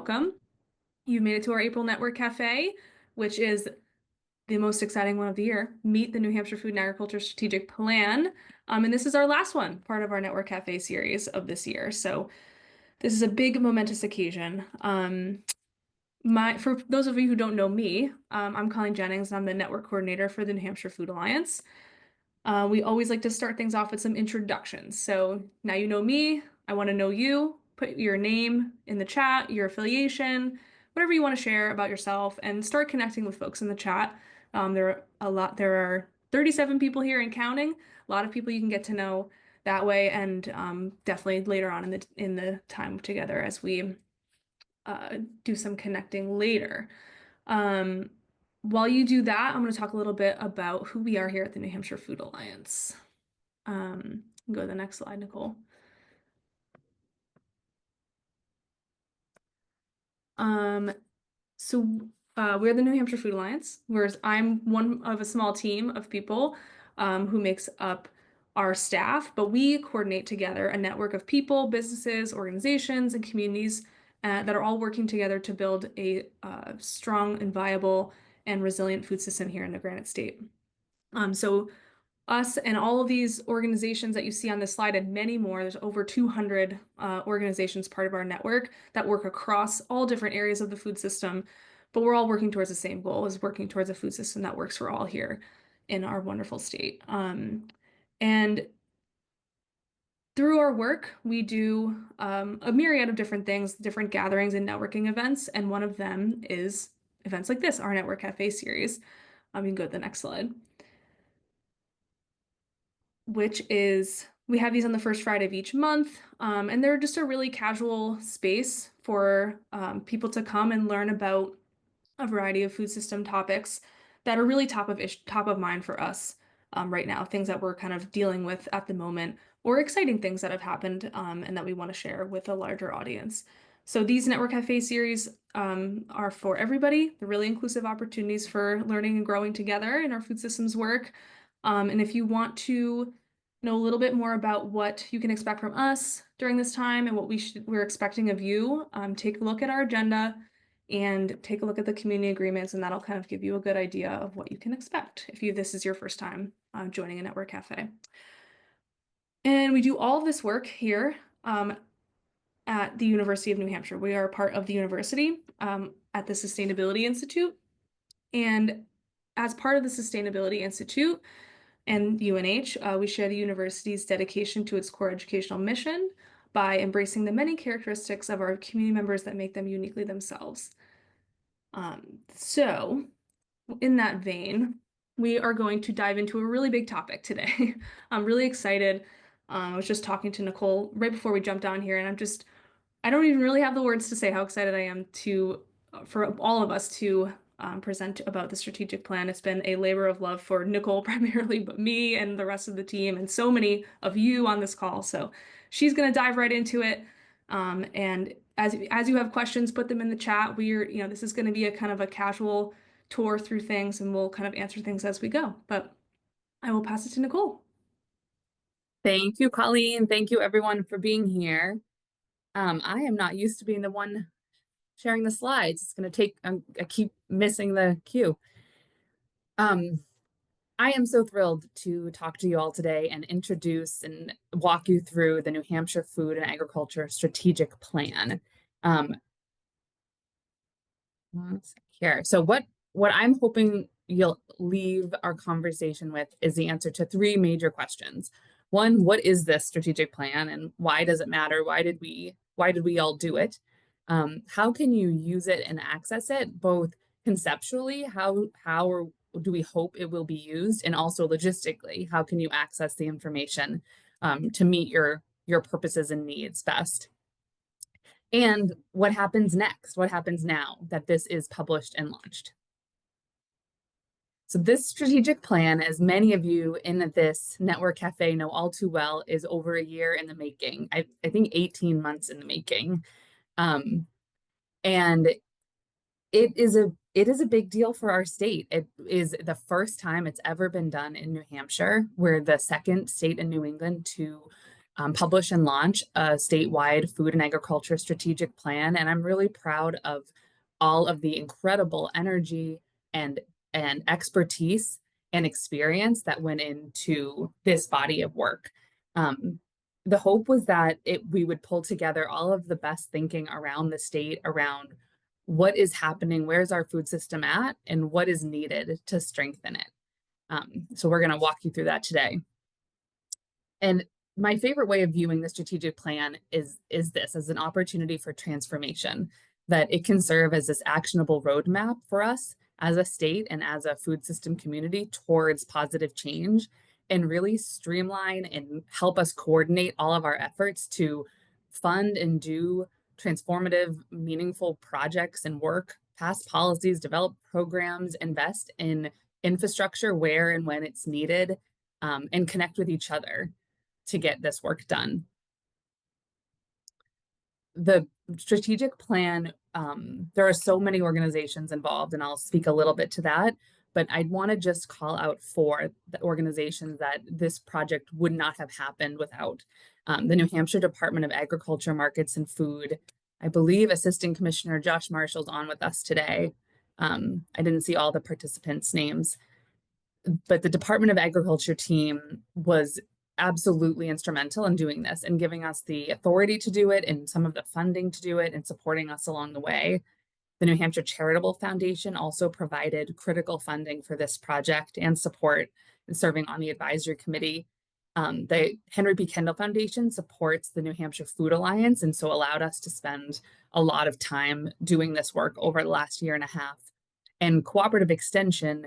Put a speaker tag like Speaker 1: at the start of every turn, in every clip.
Speaker 1: welcome. You've made it to our April Network Café, which is the most exciting one of the year. Meet the New Hampshire Food and Agriculture Strategic Plan. And this is our last one, part of our Network Café series of this year. So this is a big momentous occasion. For those of you who don't know me, I'm Colleen Jennings. I'm the network coordinator for the New Hampshire Food Alliance. We always like to start things off with some introductions. So now you know me, I want to know you. Put your name in the chat, your affiliation, whatever you want to share about yourself, and start connecting with folks in the chat. There are 37 people here and counting. A lot of people you can get to know that way, and definitely later on in the time together as we do some connecting later. While you do that, I'm going to talk a little bit about who we are here at the New Hampshire Food Alliance. Go to the next slide, Nicole. We're the New Hampshire Food Alliance, whereas I'm one of a small team of people who makes up our staff, but we coordinate together a network of people, businesses, organizations, and communities that are all working together to build a strong and viable and resilient food system here in the Granite State. So us and all of these organizations that you see on this slide and many more, there's over 200 organizations part of our network that work across all different areas of the food system, but we're all working towards the same goal, is working towards a food system that works for all here in our wonderful state. And through our work, we do a myriad of different things, different gatherings and networking events, and one of them is events like this, our Network Café series. You can go to the next slide. Which is, we have these on the first Friday of each month, and they're just a really casual space for people to come and learn about a variety of food system topics that are really top of mind for us right now, things that we're kind of dealing with at the moment, or exciting things that have happened and that we want to share with a larger audience. So these Network Cafe series are for everybody. They're really inclusive opportunities for learning and growing together in our food systems work. And if you want to know a little bit more about what you can expect from us during this time and what we're expecting of you, take a look at our agenda and take a look at the community agreements, and that'll kind of give you a good idea of what you can expect if this is your first time joining a Network Cafe. And we do all of this work here at the University of New Hampshire. We are part of the university at the Sustainability Institute. And as part of the Sustainability Institute and UNH, we share the university's dedication to its core educational mission by embracing the many characteristics of our community members that make them uniquely themselves. So in that vein, we are going to dive into a really big topic today. I'm really excited. I was just talking to Nicole right before we jumped on here, and I don't even really have the words to say how excited I am for all of us to present about the strategic plan. It's been a labor of love for Nicole primarily, but me and the rest of the team and so many of you on this call. So she's going to dive right into it. And as you have questions, put them in the chat. This is going to be a kind of a casual tour through things, and we'll kind of answer things as we go. But I will pass it to Nicole.
Speaker 2: Thank you, Colleen. Thank you, everyone, for being here. I am not used to being the one sharing the slides. It's going to take, I keep missing the cue. I am so thrilled to talk to you all today and introduce and walk you through the New Hampshire Food and Agriculture Strategic Plan. Here. So what I'm hoping you'll leave our conversation with is the answer to three major questions. One, what is this strategic plan and why does it matter? Why did we all do it? How can you use it and access it, both conceptually, how or do we hope it will be used, and also logistically, how can you access the information to meet your purposes and needs best? And what happens next? What happens now that this is published and launched? So this strategic plan, as many of you in this Network Cafe know all too well, is over a year in the making. I think 18 months in the making. And it is a big deal for our state. It is the first time it's ever been done in New Hampshire. We're the second state in New England to publish and launch a statewide food and agriculture strategic plan. And I'm really proud of all of the incredible energy and expertise and experience that went into this body of work. Um, the hope was that we would pull together all of the best thinking around the state, around what is happening, where's our food system at, and what is needed to strengthen it. So we're going to walk you through that today. And my favorite way of viewing the strategic plan is this as an opportunity for transformation, that it can serve as this actionable roadmap for us as a state and as a food system community towards positive change, and really streamline and help us coordinate all of our efforts to fund and do transformative, meaningful projects and work, pass policies, develop programs, invest in infrastructure where and when it's needed, and connect with each other to get this work done. The strategic plan, there are so many organizations involved, and I'll speak a little bit to that, but I'd want to just call out for the organizations that this project would not have happened without. The New Hampshire Department of Agriculture, Markets and Food. I believe Assistant Commissioner Josh Marshall's on with us today. I didn't see all the participants' names, but the Department of Agriculture team was absolutely instrumental in doing this and giving us the authority to do it and some of the funding to do it and supporting us along the way. The New Hampshire Charitable Foundation also provided critical funding for this project and support in serving on the advisory committee. The Henry P. Kendall Foundation supports the New Hampshire Food Alliance, and so allowed us to spend a lot of time doing this work over the last year and a half. And Cooperative Extension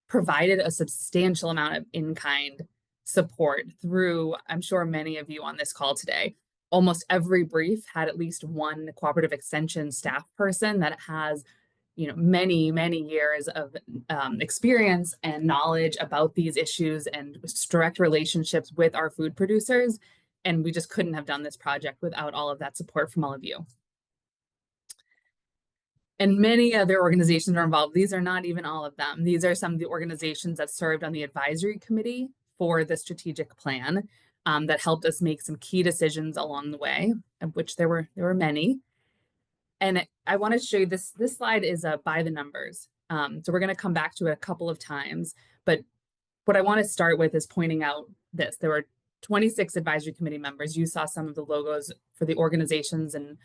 Speaker 2: provided a substantial amount of in-kind support through, I'm sure many of you on this call today. Almost every brief had at least one Cooperative Extension staff person that has, many, many years of experience and knowledge about these issues and direct relationships with our food producers. And we just couldn't have done this project without all of that support from all of you. And many other organizations are involved. These are not even all of them. These are some of the organizations that served on the advisory committee for the strategic plan, that helped us make some key decisions along the way, of which there were many. And I want to show you this. This slide is by the numbers. So we're going to come back to it a couple of times. But what I want to start with is pointing out this. There were 26 advisory committee members. You saw some of the logos for the organizations and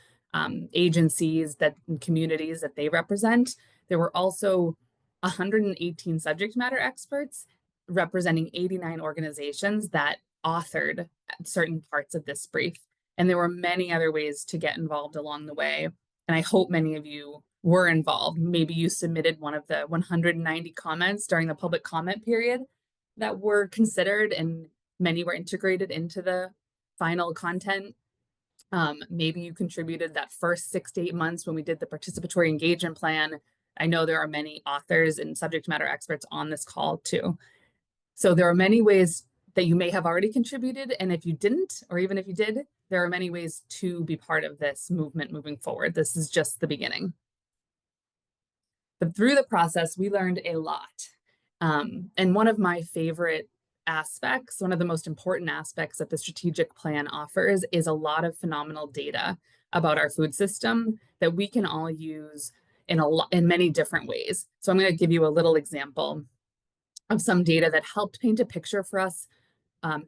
Speaker 2: agencies and communities that they represent. There were also 118 subject matter experts representing 89 organizations that authored certain parts of this brief. And there were many other ways to get involved along the way. And I hope many of you were involved. Maybe you submitted one of the 190 comments during the public comment period that were considered, and many were integrated into the final content. Maybe you contributed that first 6 to 8 months when we did the participatory engagement plan. I know there are many authors and subject matter experts on this call too. So there are many ways that you may have already contributed. And if you didn't, or even if you did, there are many ways to be part of this movement moving forward. This is just the beginning. But through the process, we learned a lot. And one of my favorite aspects, one of the most important aspects that the strategic plan offers, is a lot of phenomenal data about our food system that we can all use in many different ways. So I'm going to give you a little example of some data that helped paint a picture for us,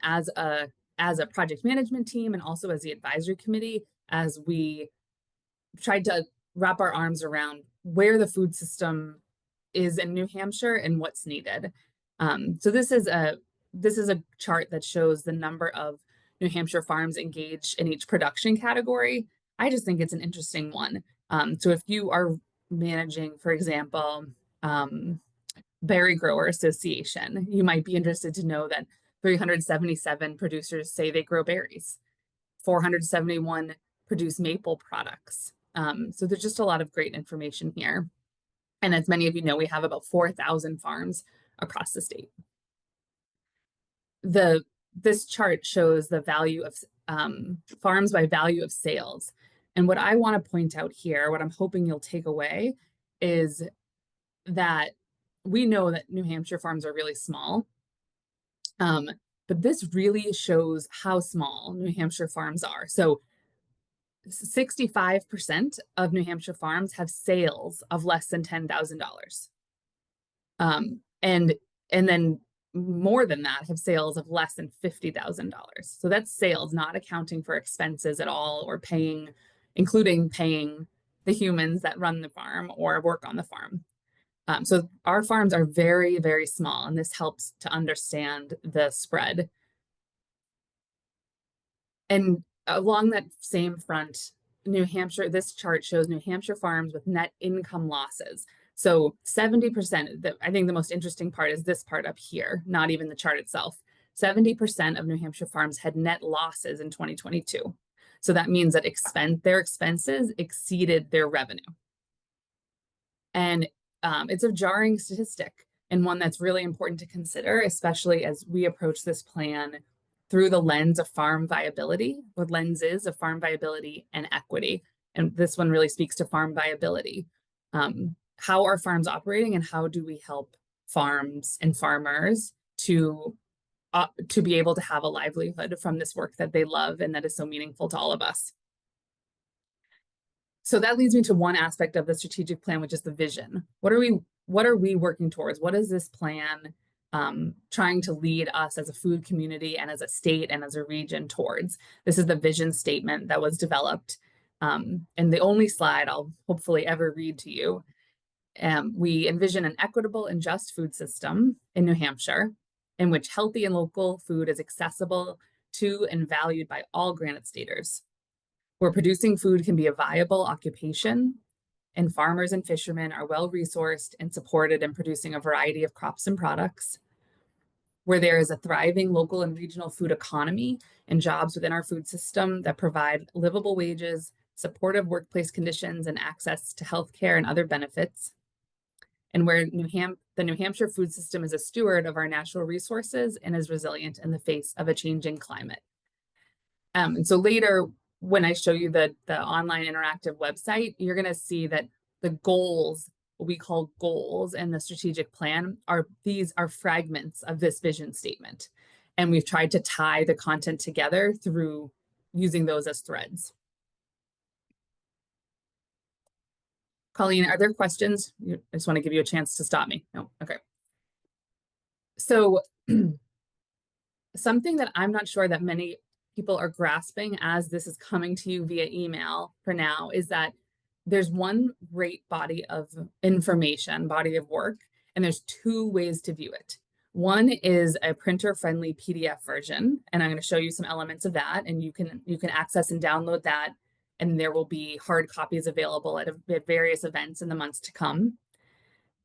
Speaker 2: as a project management team and also as the advisory committee, as we tried to wrap our arms around where the food system is in New Hampshire and what's needed. So this is a chart that shows the number of New Hampshire farms engaged in each production category. I just think it's an interesting one. So if you are managing, for example, Berry Grower Association, you might be interested to know that 377 producers say they grow berries. 471 produce maple products. So there's just a lot of great information here. And as many of you know, we have about 4,000 farms across the state. This chart shows the value of farms by value of sales. And what I want to point out here, what I'm hoping you'll take away, is that we know that New Hampshire farms are really small. but this really shows how small New Hampshire farms are. So 65% of New Hampshire farms have sales of less than $10,000. And then more than that have sales of less than $50,000. So that's sales, not accounting for expenses at all, or paying, including paying the humans that run the farm or work on the farm. So our farms are very, very small, and this helps to understand the spread. And along that same front, New Hampshire, this chart shows New Hampshire farms with net income losses. So 70%, I think the most interesting part is this part up here, not even the chart itself. 70% of New Hampshire farms had net losses in 2022. So that means that their expenses exceeded their revenue. And it's a jarring statistic, and one that's really important to consider, especially as we approach this plan through the lens of farm viability, or lenses of farm viability and equity. And this one really speaks to farm viability. How are farms operating, and how do we help farms and farmers to be able to have a livelihood from this work that they love and that is so meaningful to all of us? So that leads me to one aspect of the strategic plan, which is the vision. What are we working towards? What is this plan trying to lead us as a food community and as a state and as a region towards? This is the vision statement that was developed. And the only slide I'll hopefully ever read to you. We envision an equitable and just food system in New Hampshire, in which healthy and local food is accessible to and valued by all Granite Staters, where producing food can be a viable occupation, and farmers and fishermen are well resourced and supported in producing a variety of crops and products, where there is a thriving local and regional food economy and jobs within our food system that provide livable wages, supportive workplace conditions, and access to healthcare and other benefits, and where the New Hampshire food system is a steward of our natural resources and is resilient in the face of a changing climate. And so later, when I show you the online interactive website, you're going to see that the goals, what we call goals in the strategic plan, these are fragments of this vision statement. And we've tried to tie the content together through using those as threads. Colleen, are there questions? I just want to give you a chance to stop me. No, okay. So something that I'm not sure that many people are grasping as this is coming to you via email for now is that there's one great body of information, body of work, and there's two ways to view it. One is a printer-friendly PDF version, and I'm going to show you some elements of that, and you can access and download that, and there will be hard copies available at various events in the months to come.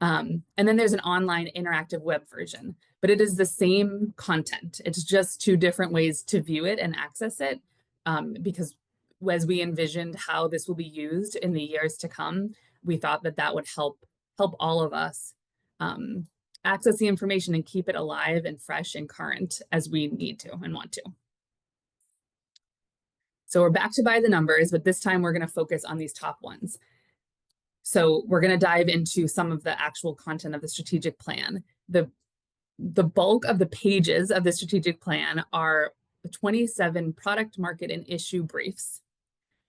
Speaker 2: And then there's an online interactive web version, but it is the same content. It's just two different ways to view it and access it, because as we envisioned how this will be used in the years to come, we thought that that would help all of us access the information and keep it alive and fresh and current as we need to and want to. So we're back to by the numbers, but this time we're going to focus on these top ones. So we're going to dive into some of the actual content of the strategic plan. The bulk of the pages of the strategic plan are 27 product, market, and issue briefs.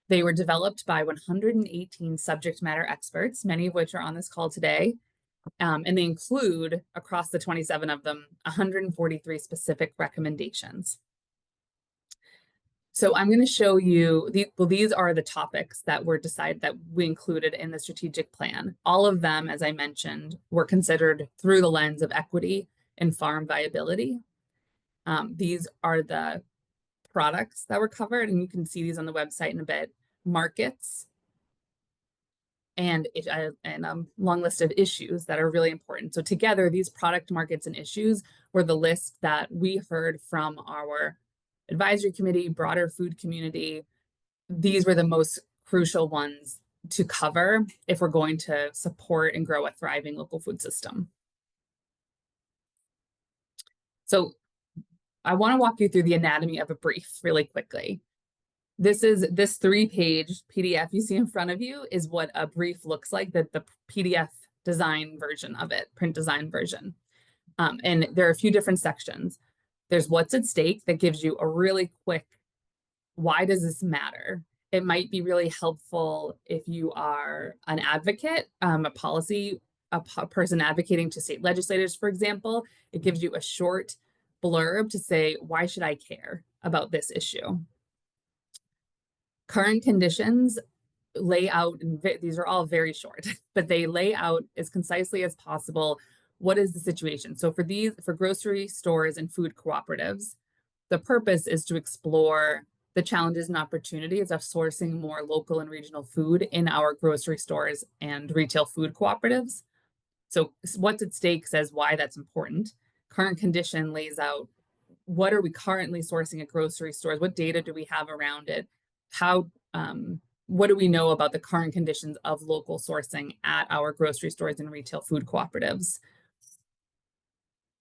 Speaker 2: They were developed by 118 subject matter experts, many of which are on this call today. And they include, across the 27 of them, 143 specific recommendations. So I'm going to show you, these are the topics that we included in the strategic plan. All of them, as I mentioned, were considered through the lens of equity and farm viability. These are the products that were covered, and you can see these on the website in a bit. Markets, and a long list of issues that are really important. So together, these product, markets, and issues were the list that we heard from our advisory committee, broader food community. These were the most crucial ones to cover if we're going to support and grow a thriving local food system. So I want to walk you through the anatomy of a brief really quickly. This 3-page PDF you see in front of you is what a brief looks like, the PDF design version of it, print design version. And there are a few different sections. There's what's at stake that gives you a really quick, why does this matter? It might be really helpful if you are an advocate, a person advocating to state legislators, for example. It gives you a short blurb to say, why should I care about this issue? Current conditions lay out, these are all very short, but they lay out as concisely as possible what is the situation. So for grocery stores and food cooperatives, the purpose is to explore the challenges and opportunities of sourcing more local and regional food in our grocery stores and retail food cooperatives. So what's at stake says why that's important. Current condition lays out what are we currently sourcing at grocery stores? What data do we have around it? How what do we know about the current conditions of local sourcing at our grocery stores and retail food cooperatives?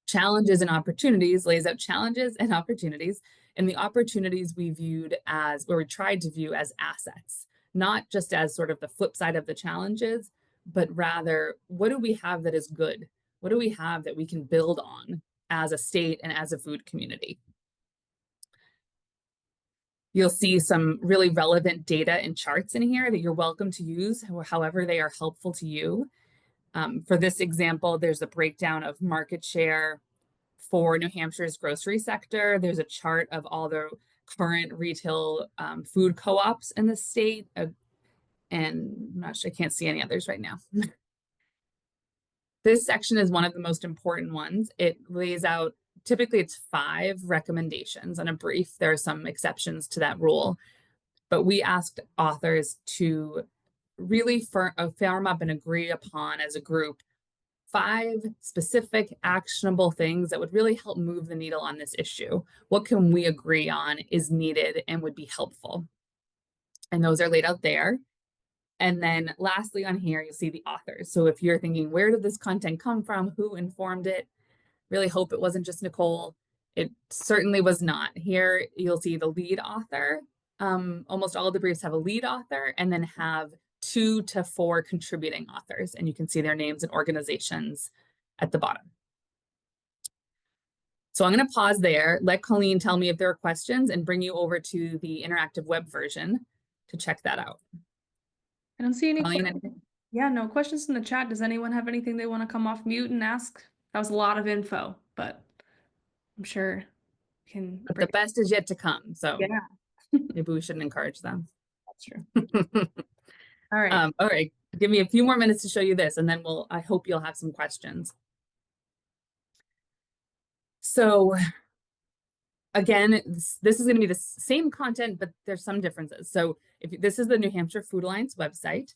Speaker 2: Challenges and opportunities lays out challenges and opportunities, and the opportunities we viewed as, where we tried to view as assets, not just as sort of the flip side of the challenges, but rather, what do we have that is good? What do we have that we can build on as a state and as a food community? You'll see some really relevant data and charts in here that you're welcome to use however they are helpful to you. For this example, there's a breakdown of market share for New Hampshire's grocery sector. There's a chart of all the current retail food co-ops in the state. And I'm not sure, I can't see any others right now. This section is one of the most important ones. It lays out, typically it's 5 recommendations on a brief. There are some exceptions to that rule, but we asked authors to really firm up and agree upon as a group 5 specific actionable things that would really help move the needle on this issue. What can we agree on is needed and would be helpful? And those are laid out there. And then lastly on here, you'll see the authors. So if you're thinking, where did this content come from? Who informed it? Really hope it wasn't just Nicole. It certainly was not. Here you'll see the lead author. Almost all of the briefs have a lead author and then have 2 to 4 contributing authors. And you can see their names and organizations at the bottom. So I'm going to pause there, let Colleen tell me if there are questions, and bring you over to the interactive web version to check that out.
Speaker 1: I don't see any
Speaker 2: Colleen,
Speaker 1: questions. Yeah, no questions in the chat. Does anyone have anything they want to come off mute and ask? That was a lot of info, but I'm sure we can
Speaker 2: but the
Speaker 1: break.
Speaker 2: best is yet to come. So
Speaker 1: Yeah,
Speaker 2: maybe we shouldn't encourage them.
Speaker 1: that's true. All right.
Speaker 2: All right, give me a few more minutes to show you this, and then I hope you'll have some questions. So again, this is going to be the same content, but there's some differences. So if this is the New Hampshire Food Alliance website,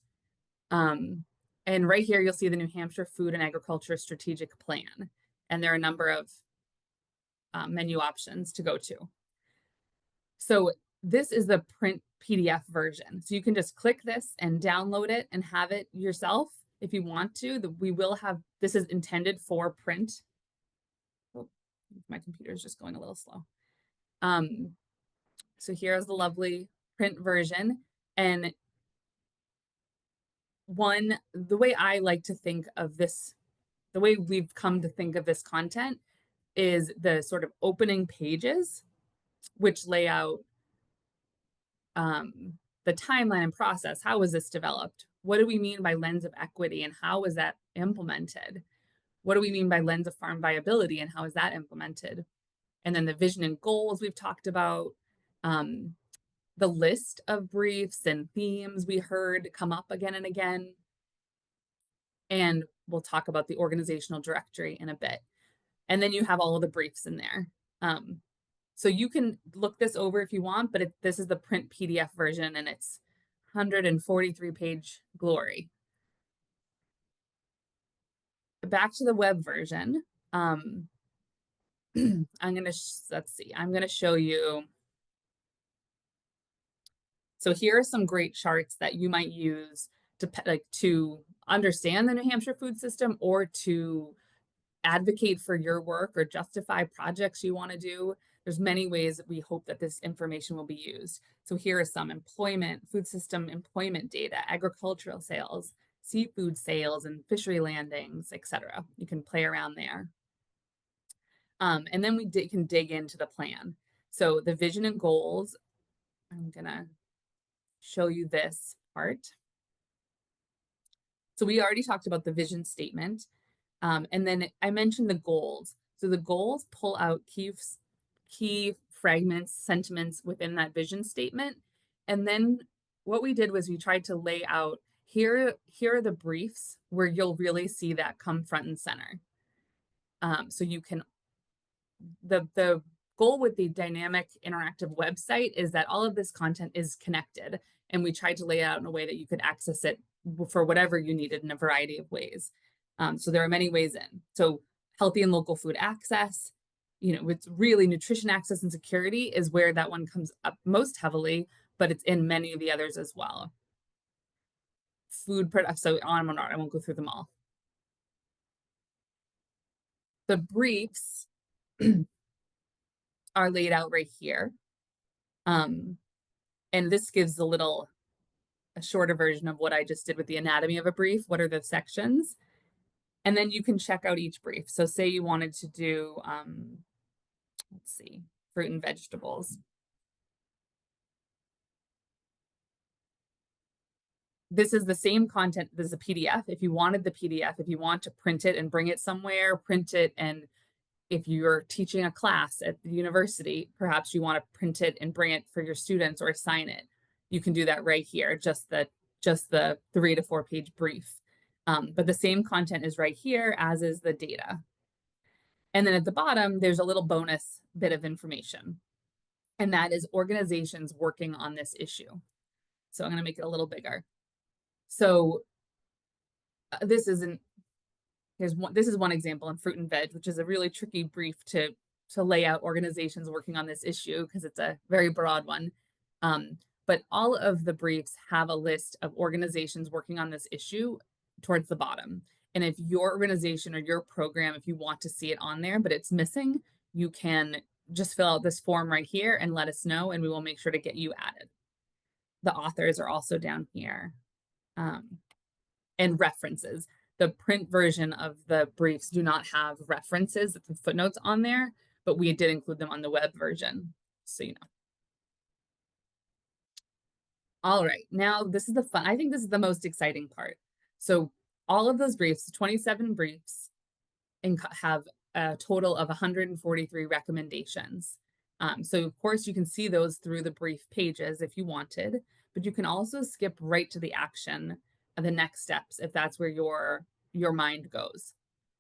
Speaker 2: and right here you'll see the New Hampshire Food and Agriculture Strategic Plan, and there are a number of menu options to go to. So this is the print PDF version. So you can just click this and download it and have it yourself if you want to. We will have, this is intended for print. Oh, my computer is just going a little slow. So here's the lovely print version. And the way I like to think of this, the way we've come to think of this content is the sort of opening pages, which lay out the timeline and process. How was this developed? What do we mean by lens of equity and how is that implemented? What do we mean by lens of farm viability and how is that implemented? And then the vision and goals we've talked about, the list of briefs and themes we heard come up again and again. And we'll talk about the organizational directory in a bit. And then you have all of the briefs in there. So you can look this over if you want, but this is the print PDF version and it's 143-page glory. Back to the web version. I'm gonna, let's see, I'm gonna show you. So here are some great charts that you might use to understand the New Hampshire food system or to advocate for your work or justify projects you want to do. There's many ways that we hope that this information will be used. So here are some employment, food system employment data, agricultural sales, seafood sales and fishery landings, etc. You can play around there. And then we can dig into the plan. So the vision and goals, I'm gonna show you this part. So we already talked about the vision statement. And then I mentioned the goals. So the goals pull out key fragments, sentiments within that vision statement. And then what we did was we tried to lay out here are the briefs where you'll really see that come front and center. So you can the goal with the dynamic interactive website is that all of this content is connected, and we tried to lay it out in a way that you could access it for whatever you needed in a variety of ways. So there are many ways in. So healthy and local food access, it's really nutrition access and security is where that one comes up most heavily, but it's in many of the others as well. Food products, so on and on. I won't go through them all. The briefs are laid out right here. And this gives a shorter version of what I just did with the anatomy of a brief. What are the sections? And then you can check out each brief. So say you wanted to do, let's see, fruit and vegetables. This is the same content. This is a PDF. If you wanted the PDF, if you want to print it and bring it somewhere, print it. And if you're teaching a class at the university, perhaps you want to print it and bring it for your students or assign it. You can do that right here, just the 3 to 4 page brief. But the same content is right here, as is the data. And then at the bottom, there's a little bonus bit of information, and that is organizations working on this issue. So I'm going to make it a little bigger. So this is one example in fruit and veg, which is a really tricky brief to lay out organizations working on this issue because it's a very broad one. But all of the briefs have a list of organizations working on this issue towards the bottom. And if your organization or your program, if you want to see it on there, but it's missing, you can just fill out this form right here and let us know, and we will make sure to get you added. The authors are also down here. And references. The print version of the briefs do not have references, the footnotes on there, but we did include them on the web version, so you know. All right, now this is the fun. I think this is the most exciting part. So all of those briefs, 27 briefs, have a total of 143 recommendations. So of course you can see those through the brief pages if you wanted, but you can also skip right to the action of the next steps if that's where your mind goes.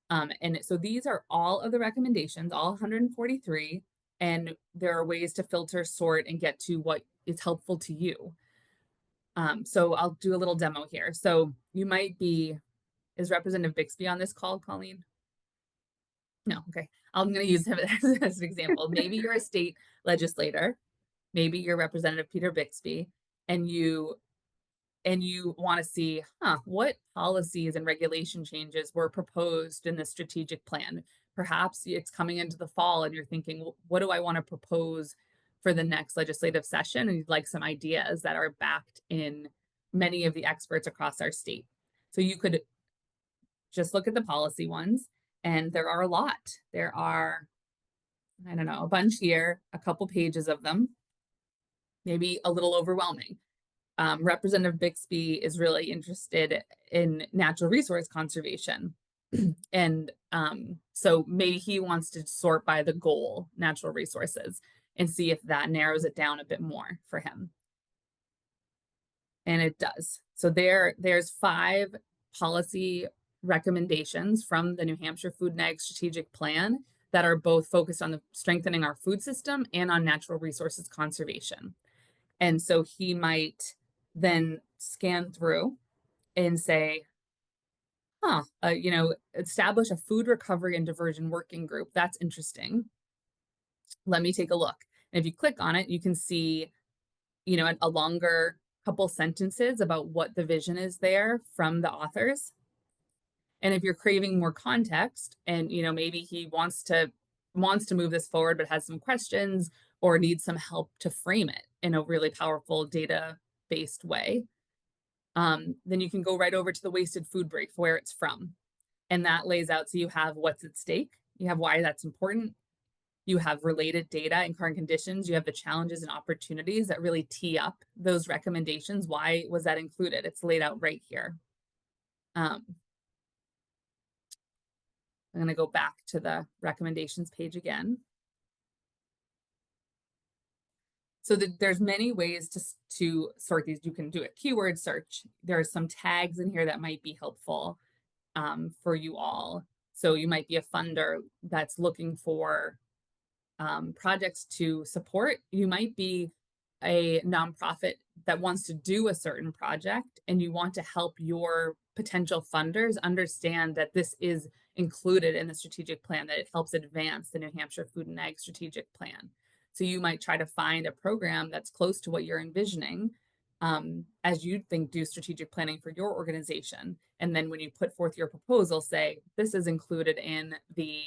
Speaker 2: And so these are all of the recommendations, all 143, and there are ways to filter, sort, and get to what is helpful to you. So I'll do a little demo here. So you might be, is Representative Bixby on this call, Colleen? No, okay. I'm going to use him as an example. Maybe you're a state legislator, maybe you're Representative Peter Bixby, and you want to see, what policies and regulation changes were proposed in the strategic plan. Perhaps it's coming into the fall and you're thinking, well, what do I want to propose for the next legislative session? And you'd like some ideas that are backed in many of the experts across our state. So you could just look at the policy ones, and there are a lot. There are, I don't know, a bunch here, a couple pages of them, maybe a little overwhelming. Representative Bixby is really interested in natural resource conservation. And so maybe he wants to sort by the goal, natural resources, and see if that narrows it down a bit more for him. And it does. So there's 5 policy recommendations from the New Hampshire Food and Ag Strategic Plan that are both focused on strengthening our food system and on natural resources conservation. And so he might then scan through and say, establish a food recovery and diversion working group. That's interesting. Let me take a look. And if you click on it, you can see, a longer couple sentences about what the vision is there from the authors. And if you're craving more context and, maybe he wants to move this forward, but has some questions or needs some help to frame it in a really powerful data-based way, then you can go right over to the wasted food brief where it's from. And that lays out, so you have what's at stake, you have why that's important, You have related data and current conditions. You have the challenges and opportunities that really tee up those recommendations. Why was that included? It's laid out right here. I'm going to go back to the recommendations page again. So there's many ways to sort these. You can do a keyword search. There are some tags in here that might be helpful for you all. So you might be a funder that's looking for projects to support. You might be a nonprofit that wants to do a certain project and you want to help your potential funders understand that this is included in the strategic plan, that it helps advance the New Hampshire Food and Ag strategic plan. So you might try to find a program that's close to what you're envisioning as you think do strategic planning for your organization. And then when you put forth your proposal, say, this is included in the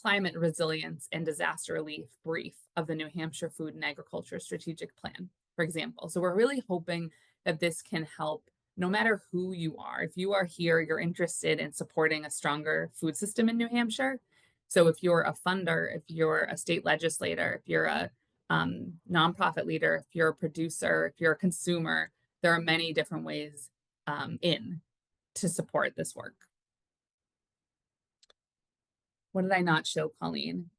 Speaker 2: climate resilience and disaster relief brief of the New Hampshire Food and Agriculture Strategic Plan, for example. So we're really hoping that this can help no matter who you are. If you are here, you're interested in supporting a stronger food system in New Hampshire. So if you're a funder, if you're a state legislator, if you're a nonprofit leader, if you're a producer, if you're a consumer, there are many different ways in to support this work. What did I not show, Colleen?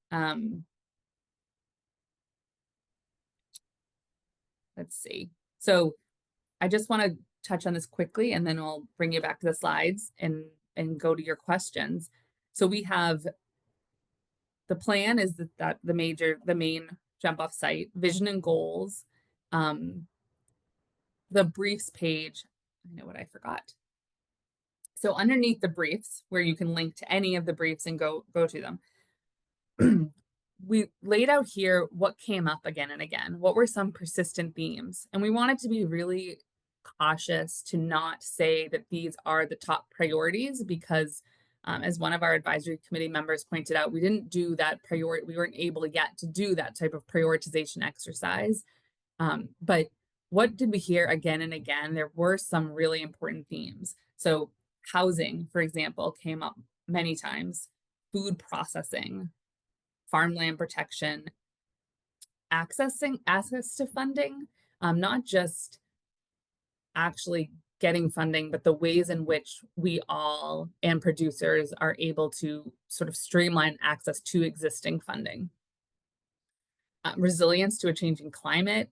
Speaker 2: Let's see. So I just want to touch on this quickly, and then I'll bring you back to the slides and go to your questions. So we have the plan is that the main jump off site, vision and goals, the briefs page. I know what I forgot. So underneath the briefs, where you can link to any of the briefs and go to them, we laid out here what came up again and again. What were some persistent themes? And we wanted to be really cautious to not say that these are the top priorities because as one of our advisory committee members pointed out, we didn't do that priority. We weren't able yet to do that type of prioritization exercise. But what did we hear again and again? There were some really important themes. So housing, for example, came up many times, food processing, farmland protection, access to funding, not just actually getting funding, but the ways in which we all and producers are able to sort of streamline access to existing funding. Resilience to a changing climate,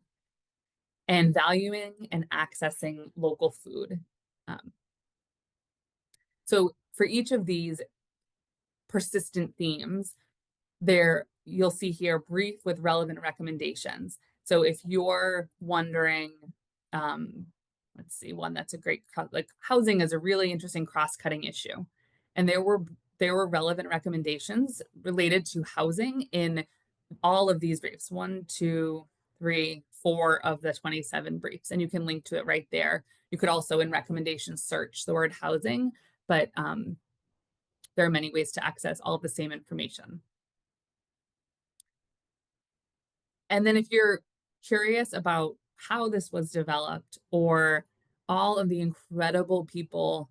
Speaker 2: and valuing and accessing local food. So for each of these persistent themes, you'll see here brief with relevant recommendations. So if you're wondering, let's see, one that's a great, like housing is a really interesting cross-cutting issue. And there were relevant recommendations related to housing in all of these briefs, 1, 2, 3, 4 of the 27 briefs, and you can link to it right there. You could also in recommendations search the word housing, but there are many ways to access all of the same information. And then if you're curious about how this was developed or all of the incredible people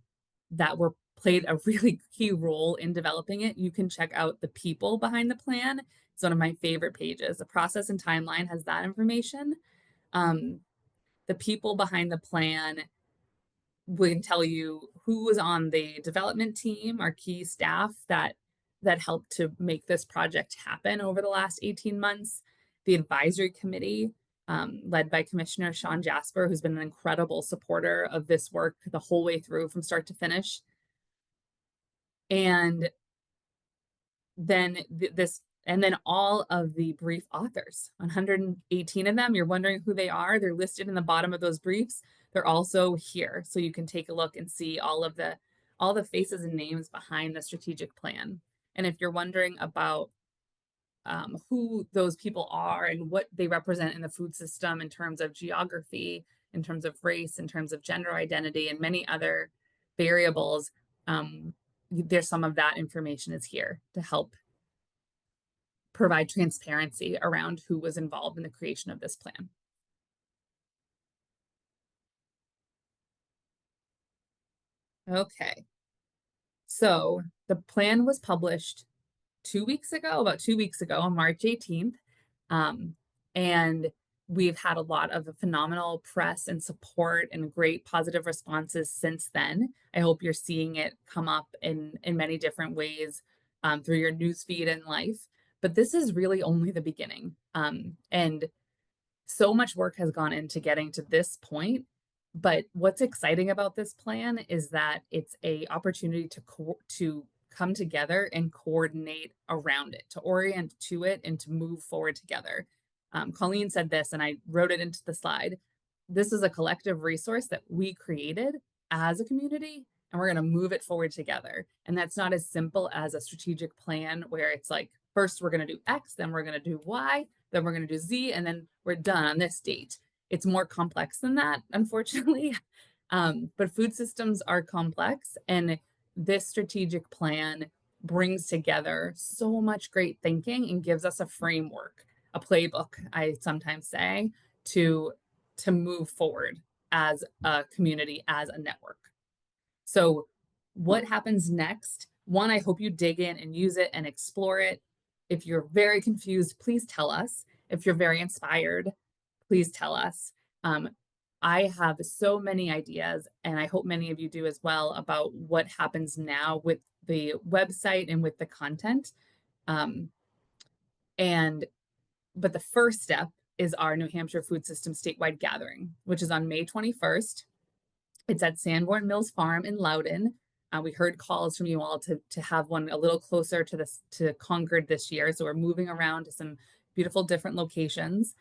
Speaker 2: that played a really key role in developing it, you can check out the people behind the plan. It's one of my favorite pages. The process and timeline has that information. The people behind the plan would tell you who was on the development team, our key staff that helped to make this project happen over the last 18 months. The advisory committee, led by Commissioner Sean Jasper, who's been an incredible supporter of this work the whole way through from start to finish. And then all of the brief authors, 118 of them, you're wondering who they are. They're listed in the bottom of those briefs. They're also here. So you can take a look and see all the faces and names behind the strategic plan. And if you're wondering about who those people are and what they represent in the food system in terms of geography, in terms of race, in terms of gender identity, and many other variables, there's some of that information is here to help provide transparency around who was involved in the creation of this plan. Okay, so the plan was published about 2 weeks ago on March 18th. Um, and we've had a lot of phenomenal press and support and great positive responses since then. I hope you're seeing it come up in many different ways through your newsfeed and life. But this is really only the beginning. And so much work has gone into getting to this point. But what's exciting about this plan is that it's a opportunity to come together and coordinate around it, to orient to it, and to move forward together. Colleen said this, and I wrote it into the slide. This is a collective resource that we created as a community, and we're going to move it forward together. And that's not as simple as a strategic plan where it's like, first we're going to do X, then we're going to do Y, then we're going to do Z, and then we're done on this date. It's more complex than that, unfortunately. But food systems are complex, and this strategic plan brings together so much great thinking and gives us a framework, a playbook, I sometimes say, to move forward as a community, as a network. So what happens next? One, I hope you dig in and use it and explore it. If you're very confused, please tell us. If you're very inspired, please tell us. I have so many ideas, and I hope many of you do as well, about what happens now with the website and with the content. And but the first step is our New Hampshire Food System statewide gathering, which is on May 21st. It's at Sanborn Mills Farm in Loudon. We heard calls from you all to have one a little closer to Concord this year. So we're moving around to some beautiful different locations.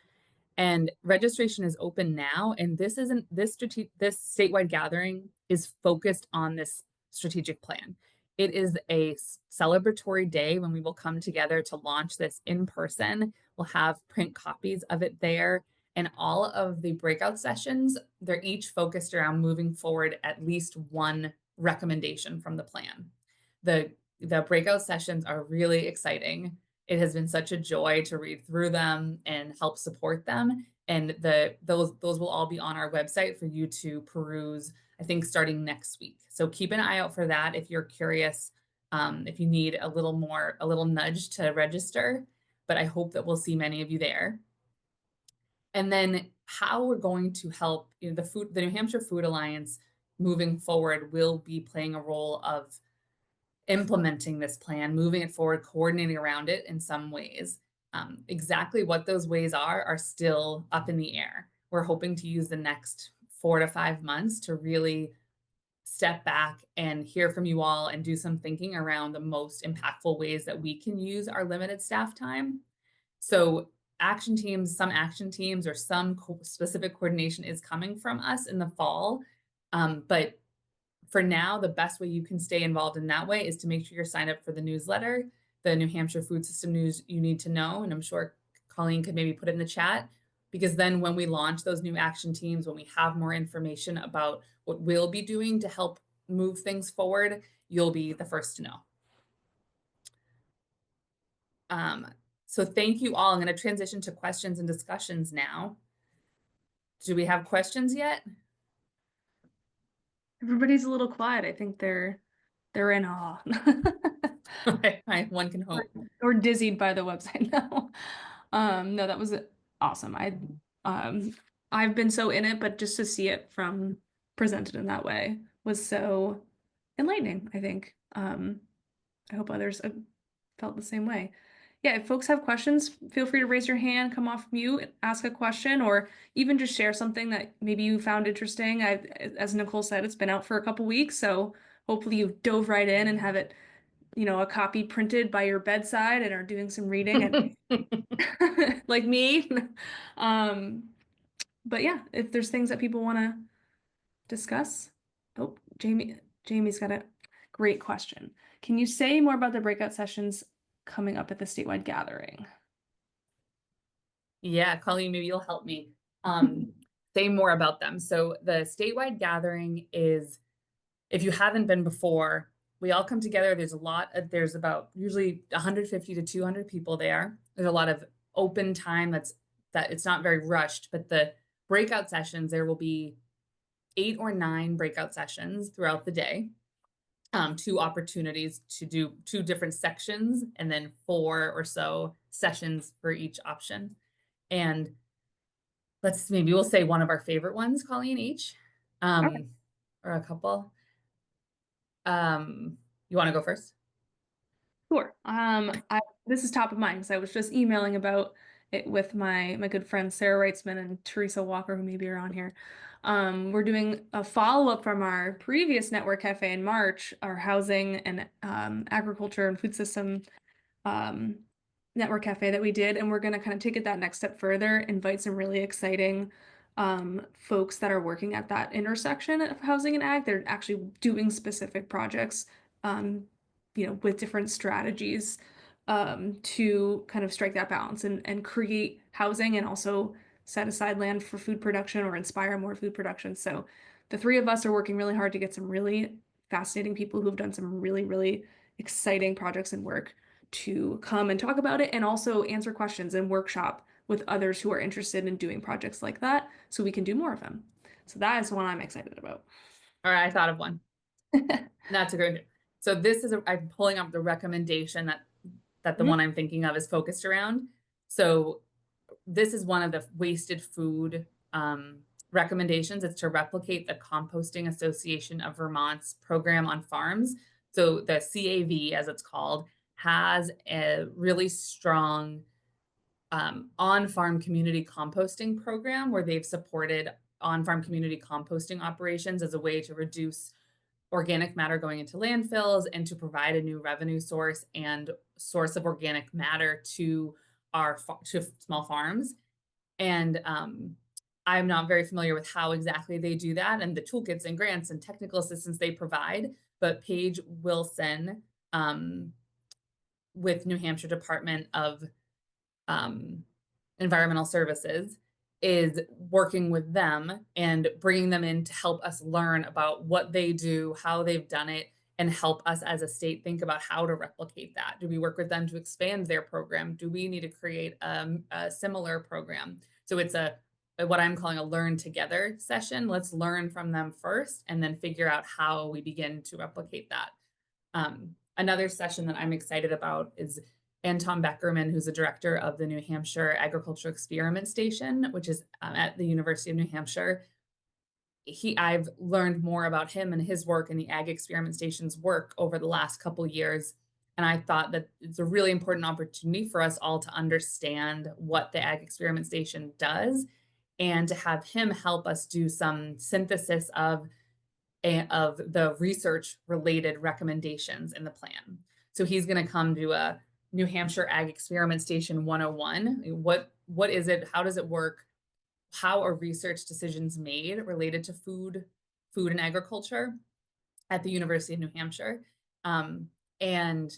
Speaker 2: And registration is open now. And this statewide gathering is focused on this strategic plan. It is a celebratory day when we will come together to launch this in person. We'll have print copies of it there. And all of the breakout sessions, they're each focused around moving forward at least one recommendation from the plan. The breakout sessions are really exciting. It has been such a joy to read through them and help support them. And those will all be on our website for you to peruse, I think, starting next week. So keep an eye out for that if you're curious, if you need a little nudge to register. But I hope that we'll see many of you there. And then how we're going to help, the New Hampshire Food Alliance moving forward will be playing a role of implementing this plan, moving it forward, coordinating around it in some ways. Exactly what those ways are still up in the air. We're hoping to use the next 4 to 5 months to really step back and hear from you all and do some thinking around the most impactful ways that we can use our limited staff time. So some action teams or some specific coordination is coming from us in the fall. But for now, the best way you can stay involved in that way is to make sure you're signed up for the newsletter, the New Hampshire Food System News You Need to Know. And I'm sure Colleen could maybe put it in the chat, because then when we launch those new action teams, when we have more information about what we'll be doing to help move things forward, you'll be the first to know. So thank you all. I'm going to transition to questions and discussions now. Do we have questions yet?
Speaker 1: Everybody's a little quiet. I think they're in awe.
Speaker 2: One can hope.
Speaker 1: Or dizzied by the website now. No, that was awesome. I've been so in it, but just to see it from presented in that way was so enlightening, I think. I hope others felt the same way. Yeah, if folks have questions, feel free to raise your hand, come off mute, ask a question, or even just share something that maybe you found interesting. As Nicole said, it's been out for a couple weeks, so hopefully you dove right in and have it, a copy printed by your bedside and are doing some reading and like me. But yeah, if there's things that people want to discuss. Oh, Jamie's got a great question. Can you say more about the breakout sessions coming up at the statewide gathering?
Speaker 2: Yeah, Colleen, maybe you'll help me say more about them. So the statewide gathering is, if you haven't been before, we all come together. There's about usually 150 to 200 people there. There's a lot of open time that it's not very rushed, but the breakout sessions, there will be 8 or 9 breakout sessions throughout the day. 2 opportunities to do 2 different sections and then 4 or so sessions for each option. And maybe we'll say one of our favorite ones, Colleen, each,
Speaker 1: Okay.
Speaker 2: um, or a couple. You wanna go first?
Speaker 1: Sure. This is top of mind because I was just emailing about it with my good friends Sarah Reitzman and Teresa Walker, who maybe are on here. We're doing a follow-up from our previous Network Cafe in March, our housing and agriculture and food system um, network cafe that we did, and we're gonna kind of take it that next step further, invite some really exciting folks that are working at that intersection of housing and ag. They're actually doing specific projects, um, with different strategies to kind of strike that balance and create housing and also set aside land for food production or inspire more food production. So the three of us are working really hard to get some really fascinating people who've done some really, really exciting projects and work to come and talk about it and also answer questions and workshop with others who are interested in doing projects like that so we can do more of them. So that is one I'm excited about.
Speaker 2: Alright, I thought of one. That's a great so this is I'm pulling up the recommendation that the
Speaker 1: Mhm.
Speaker 2: one I'm thinking of is focused around. So this is one of the wasted food recommendations. It's to replicate the Composting Association of Vermont's program on farms. So the CAV, as it's called, has a really strong on-farm community composting program where they've supported on-farm community composting operations as a way to reduce organic matter going into landfills and to provide a new revenue source and source of organic matter to to small farms. And I'm not very familiar with how exactly they do that and the toolkits and grants and technical assistance they provide. But Paige Wilson um, with New Hampshire Department of um, Environmental Services is working with them and bringing them in to help us learn about what they do, how they've done it, and help us as a state think about how to replicate that. Do we work with them to expand their program? Do we need to create a similar program? So it's what I'm calling a learn together session. Let's learn from them first and then figure out how we begin to replicate that. Another session that I'm excited about is Anton Beckerman, who's the director of the New Hampshire Agricultural Experiment Station, which is at the University of New Hampshire. I've learned more about him and his work and the Ag Experiment Station's work over the last couple years. And I thought that it's a really important opportunity for us all to understand what the Ag Experiment Station does and to have him help us do some synthesis of the research related recommendations in the plan. So he's going to come to a New Hampshire Ag Experiment Station 101. What is it? How does it work? How are research decisions made related to food and agriculture at the University of New Hampshire? Um, and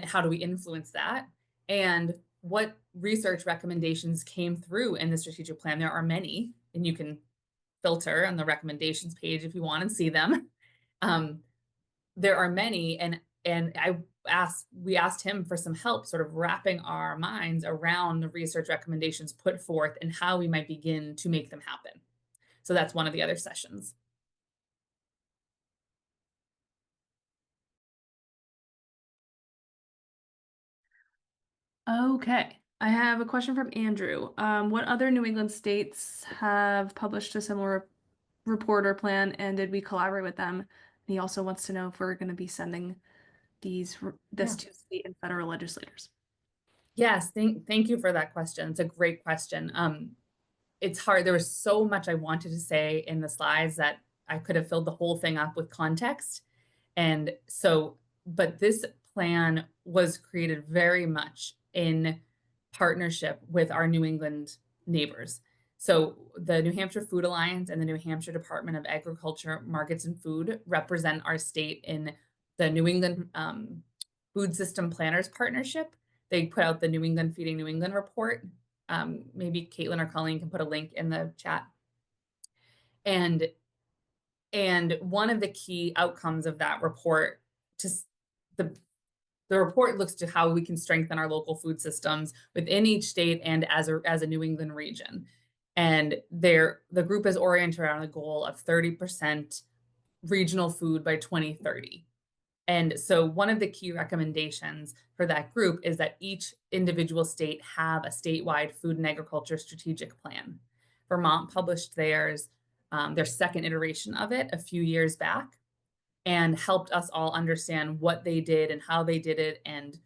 Speaker 2: how do we influence that? And what research recommendations came through in the strategic plan? There are many, and you can filter on the recommendations page if you want and see them. Um, there are many, and we asked him for some help, sort of wrapping our minds around the research recommendations put forth and how we might begin to make them happen. So that's one of the other sessions.
Speaker 1: Okay. I have a question from Andrew. What other New England states have published a similar report or plan, and did we collaborate with them? And he also wants to know if we're going to be sending this
Speaker 2: Yeah.
Speaker 1: to state and federal legislators.
Speaker 2: Yes, thank you for that question. It's a great question. It's hard. There was so much I wanted to say in the slides that I could have filled the whole thing up with context. And so, but this plan was created very much in partnership with our New England neighbors. So the New Hampshire Food Alliance and the New Hampshire Department of Agriculture, Markets and Food represent our state in the New England Food System Planners Partnership. They put out the New England Feeding New England report. Maybe Caitlin or Colleen can put a link in the chat. And one of the key outcomes of that report, just the the report looks to how we can strengthen our local food systems within each state and as a New England region. And the group is oriented around a goal of 30% regional food by 2030. And so one of the key recommendations for that group is that each individual state have a statewide food and agriculture strategic plan. Vermont published theirs, their second iteration of it a few years back, and helped us all understand what they did and how they did it, and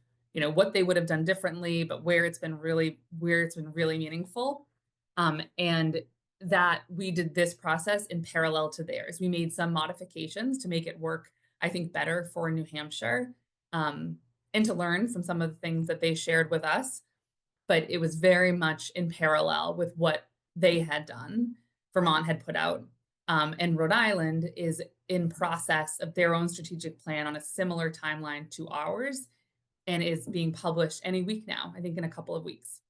Speaker 2: what they would have done differently, but where it's been really meaningful. And that we did this process in parallel to theirs. We made some modifications to make it work, I think, better for New Hampshire, um, and to learn from some of the things that they shared with us. But it was very much in parallel with what they had done, Vermont had put out. And Rhode Island is in process of their own strategic plan on a similar timeline to ours, and is being published any week now, I think in a couple of weeks.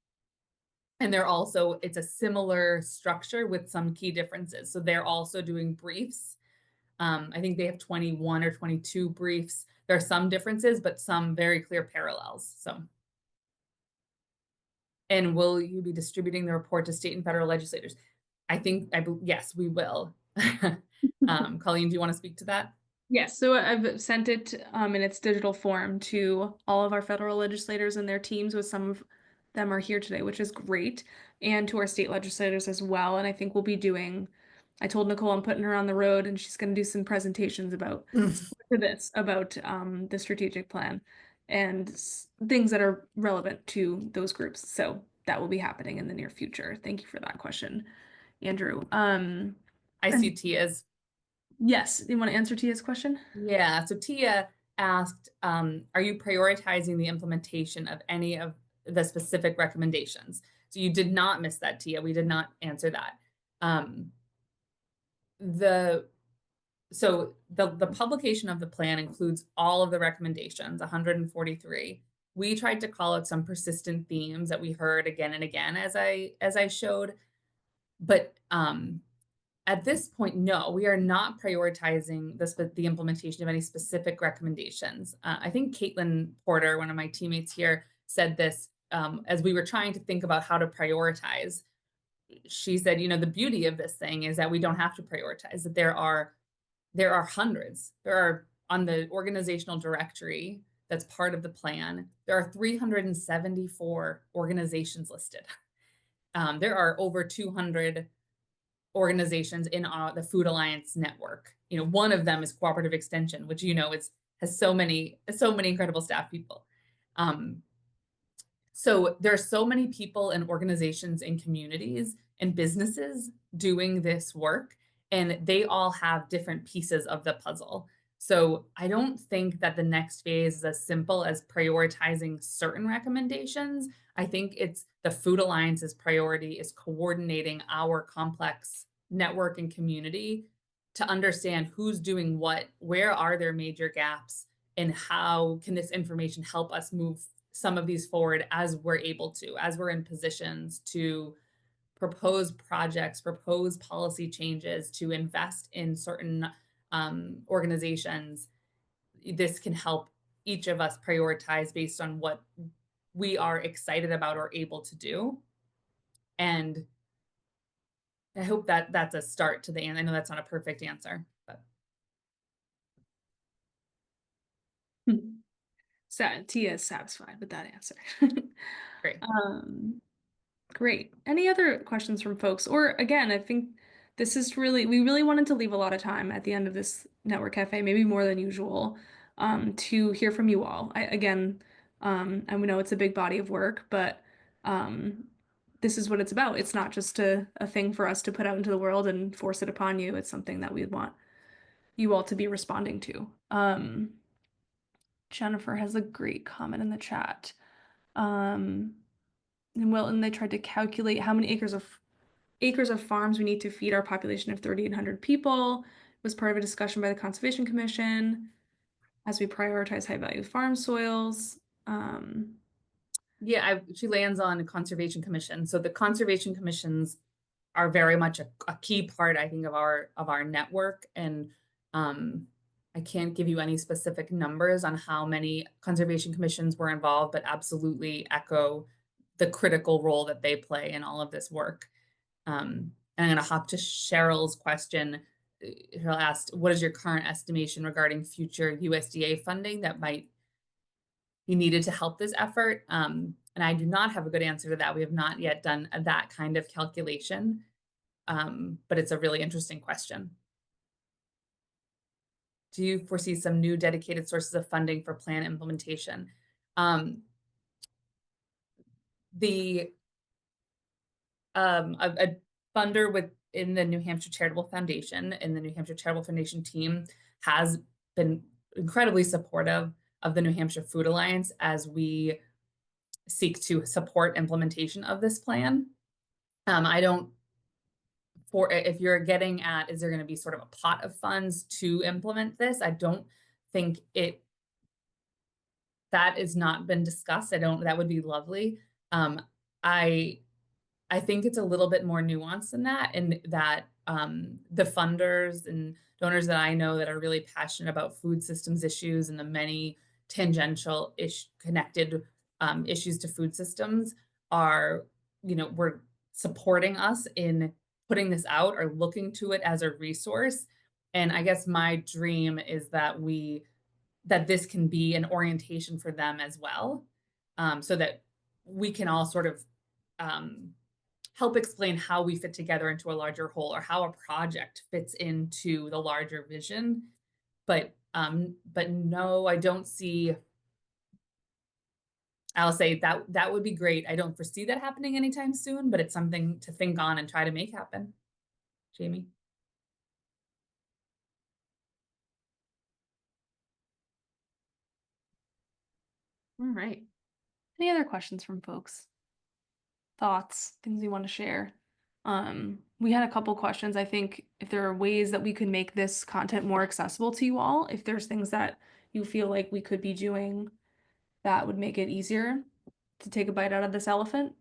Speaker 2: And it's a similar structure with some key differences. So they're also doing briefs. I think they have 21 or 22 briefs. There are some differences, but some very clear parallels. So, and will you be distributing the report to state and federal legislators? Yes, we will. Colleen, do you want to speak to that?
Speaker 1: Yes, so I've sent it in its digital form to all of our federal legislators and their teams, with some of them are here today, which is great, and to our state legislators as well. And I think we'll be doing, I told Nicole I'm putting her on the road and she's going to do some presentations about the strategic plan and things that are relevant to those groups. So that will be happening in the near future. Thank you for that question, Andrew.
Speaker 2: I see Tia's.
Speaker 1: Yes, you want to answer Tia's question?
Speaker 2: Yeah, so Tia asked, are you prioritizing the implementation of any of the specific recommendations? So you did not miss that, Tia. We did not answer that. The the publication of the plan includes all of the recommendations, 143. We tried to call out some persistent themes that we heard again and again as I showed, but at this point, no, we are not prioritizing the implementation of any specific recommendations. I think Caitlin Porter, one of my teammates here, said this as we were trying to think about how to prioritize. She said, the beauty of this thing is that we don't have to prioritize, that there are hundreds. There are, on the organizational directory that's part of the plan, there are 374 organizations listed. There are over 200 organizations in the Food Alliance network. One of them is Cooperative Extension, which has so many incredible staff people. So there are so many people and organizations and communities and businesses doing this work, and they all have different pieces of the puzzle. So I don't think that the next phase is as simple as prioritizing certain recommendations. I think it's the Food Alliance's priority is coordinating our complex network and community to understand who's doing what, where are there major gaps, and how can this information help us move some of these forward as we're able to, as we're in positions to propose projects, propose policy changes, to invest in certain organizations. This can help each of us prioritize based on what we are excited about or able to do. And I hope that that's a start to the end. I know that's not a perfect answer, but.
Speaker 1: Tia is satisfied with that answer.
Speaker 2: Great.
Speaker 1: Great. Any other questions from folks? Or again, I think we really wanted to leave a lot of time at the end of this Network Cafe, maybe more than usual, to hear from you all. And we know it's a big body of work, but this is what it's about. It's not just a thing for us to put out into the world and force it upon you. It's something that we'd want you all to be responding to. Jennifer has a great comment in the chat. In Wilton, they tried to calculate how many acres of farms we need to feed our population of 3,800 people. It was part of a discussion by the Conservation Commission as we prioritize high-value farm soils.
Speaker 2: Yeah, she lands on the Conservation Commission. So the Conservation Commissions are very much a key part, I think, of our network. And I can't give you any specific numbers on how many Conservation Commissions were involved, but absolutely echo the critical role that they play in all of this work. And I'm going to hop to Cheryl's question. he'll ask, what is your current estimation regarding future USDA funding that might be needed to help this effort? And I do not have a good answer to that. We have not yet done that kind of calculation, but it's a really interesting question. Do you foresee some new dedicated sources of funding for plan implementation? The a funder within the New Hampshire Charitable Foundation and the New Hampshire Charitable Foundation team has been incredibly supportive of the New Hampshire Food Alliance as we seek to support implementation of this plan. I don't, for if you're getting at, is there going to be sort of a pot of funds to implement this? I don't think that has not been discussed. That would be lovely. Um, I I think it's a little bit more nuanced than that, and that the funders and donors that I know that are really passionate about food systems issues and the many tangential connected issues to food systems are, we're supporting us in putting this out or looking to it as a resource. And I guess my dream is that this can be an orientation for them as well, so that we can all sort of um, help explain how we fit together into a larger whole or how a project fits into the larger vision. But no, I don't see. I'll say that would be great. I don't foresee that happening anytime soon, but it's something to think on and try to make happen. Jamie.
Speaker 1: All right. Any other questions from folks? Thoughts, things you want to share? We had a couple questions. I think if there are ways that we could make this content more accessible to you all, if there's things that you feel like we could be doing that would make it easier to take a bite out of this elephant,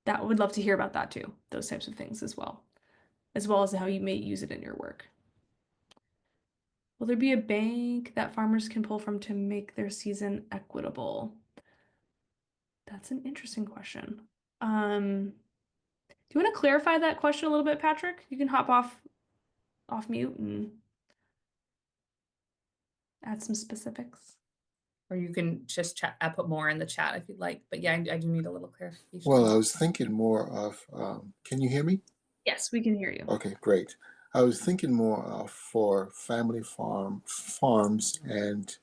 Speaker 1: that would love to hear about that too, those types of things as well as how you may use it in your work. Will there be a bank that farmers can pull from to make their season equitable? That's an interesting question. Do you want to clarify that question a little bit, Patrick? You can hop off mute and add some specifics.
Speaker 2: Or you can just chat. I put more in the chat if you'd like. But yeah, I do need a little clarification.
Speaker 3: Well, I was thinking more of, can you hear me?
Speaker 1: Yes, we can hear you.
Speaker 3: Okay, great. I was thinking more of for family farms and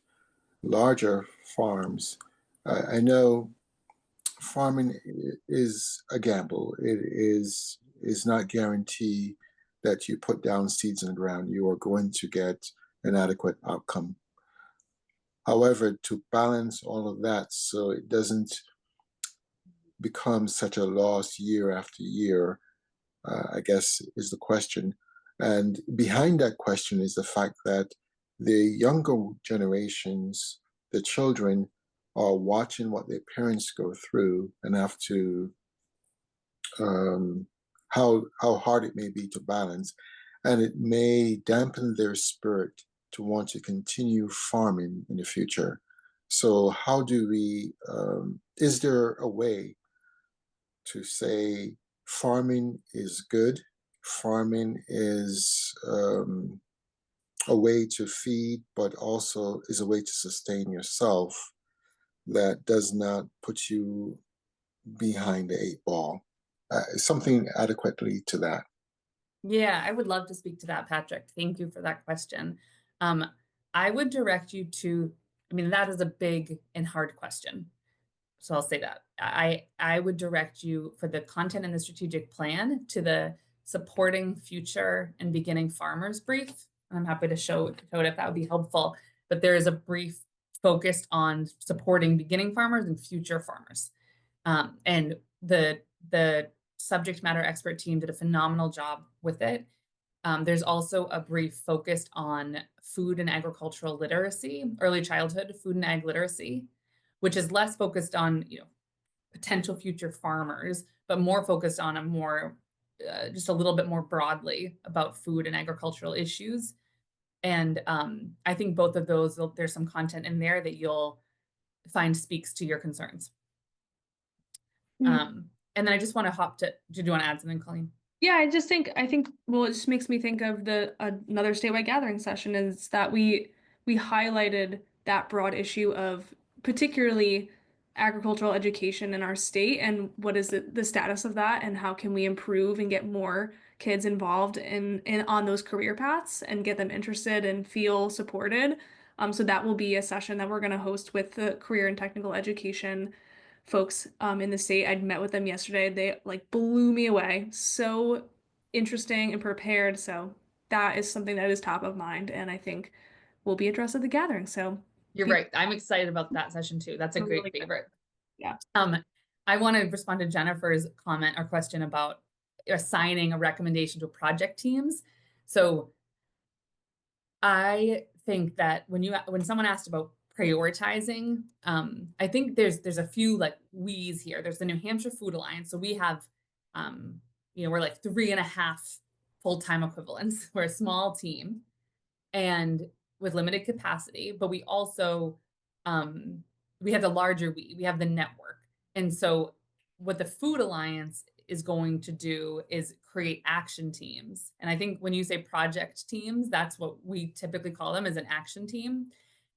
Speaker 3: larger farms. I know farming is a gamble. It is not guaranteed that you put down seeds in the ground, you are going to get an adequate outcome. However, to balance all of that so it doesn't become such a loss year after year, I guess is the question. And behind that question is the fact that the younger generations, the children, are watching what their parents go through and have to, how hard it may be to balance. And it may dampen their spirit to want to continue farming in the future. So, how do we, is there a way to say farming is good? Farming is a way to feed, but also is a way to sustain yourself that does not put you behind the eight ball. Something adequately to that.
Speaker 2: Yeah, I would love to speak to that, Patrick. Thank you for that question. Um, I would direct you to, I mean, that is a big and hard question. So I'll say that. I would direct you for the content in the strategic plan to the supporting future and beginning farmers brief. I'm happy to show it if that would be helpful. But there is a brief focused on supporting beginning farmers and future farmers. And the subject matter expert team did a phenomenal job with it. There's also a brief focused on food and agricultural literacy, early childhood food and ag literacy, which is less focused on potential future farmers, but more focused on a more just a little bit more broadly about food and agricultural issues. And I think both of those, there's some content in there that you'll find speaks to your concerns. And then I just want to hop to, do you want to add something, Colleen?
Speaker 1: Yeah, I think well, it just makes me think of the another statewide gathering session is that we highlighted that broad issue of particularly agricultural education in our state and what is the status of that and how can we improve and get more kids involved in on those career paths and get them interested and feel supported. So that will be a session that we're going to host with the career and technical education folks in the state. I'd met with them yesterday. They like blew me away. So interesting and prepared. So that is something that is top of mind and I think will be addressed at the gathering. So
Speaker 2: You're
Speaker 1: be
Speaker 2: right. I'm excited about that session too. That's a
Speaker 1: really
Speaker 2: great
Speaker 1: good.
Speaker 2: favorite.
Speaker 1: Yeah.
Speaker 2: I want to respond to Jennifer's comment or question about assigning a recommendation to project teams. So I think that when someone asked about prioritizing, I think there's a few like we's here. There's the New Hampshire Food Alliance. So we have, we're like 3.5 full-time equivalents. We're a small team and with limited capacity, but we also we have the larger we have the network. And so what the Food Alliance is going to do is create action teams. And I think when you say project teams, that's what we typically call them, as an action team.